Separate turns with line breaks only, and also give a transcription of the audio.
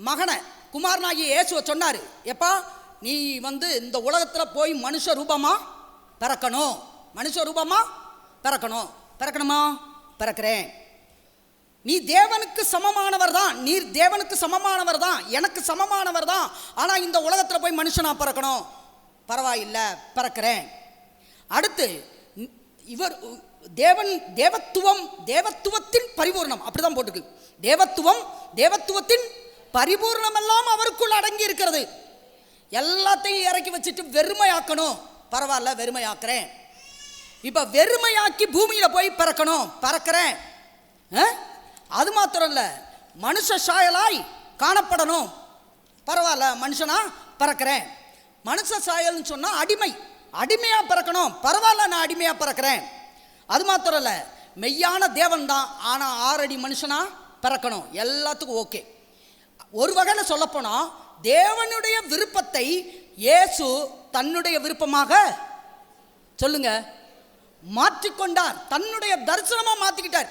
மகனை குமாரனாகிய இயேசுவை சொன்னார், எப்பா நீ இந்த உலகத்தில் போய் மனுஷ ரூபமாக பிறக்கணும், மனுஷ ரூபமாக பிறக்கணும். பிறக்கணுமா? பிறக்கிறேன். நீ தேவனுக்கு சமமானவர் தான், நீர் தேவனுக்கு சமமானவர் தான், எனக்கு சமமானவர் தான். ஆனால் இந்த உலகத்தில் போய் மனுஷனா பிறக்கணும். பரவாயில்லை, பிறக்கிறேன். அடுத்து இவர் தேவத்துவத்தின் பரிபூர்ணம், அப்படிதான் போட்டுருக்கு. தேவத்துவத்தின் பரிபூர்ணம் எல்லாம் அவருக்குள் அடங்கி இருக்கிறது. எல்லாத்தையும் இறக்கி வச்சுட்டு வெறுமையாக்கணும். பரவாயில்ல, வெறுமையாக்குறேன். இப்போ வெறுமையாக்கி பூமியில் போய் பிறக்கணும், பிறக்கிறேன். அது மாத்திரம் இல்லை, மனுஷ சாயலாய் காணப்படணும். பரவாயில்ல, மனுஷனா பிறக்கிறேன். மனுஷ சாயல்னு சொன்னால் அடிமையாக பிறக்கணும். பரவாயில்ல, நான் அடிமையாக பிறக்கிறேன். அது மாத்திரம் இல்லை, மெய்யான தேவன் தான், ஆனால் 6 அடி மனுஷனா பிறக்கணும். எல்லாத்துக்கும் ஓகே. ஒரு வகையில் சொல்லப்போனால் தேவனுடைய விருப்பத்தை இயேசு தன்னுடைய விருப்பமாக சொல்லுங்க மாற்றிக்கொண்டார். தன்னுடைய தரிசனமாக மாற்றிக்கிட்டார்.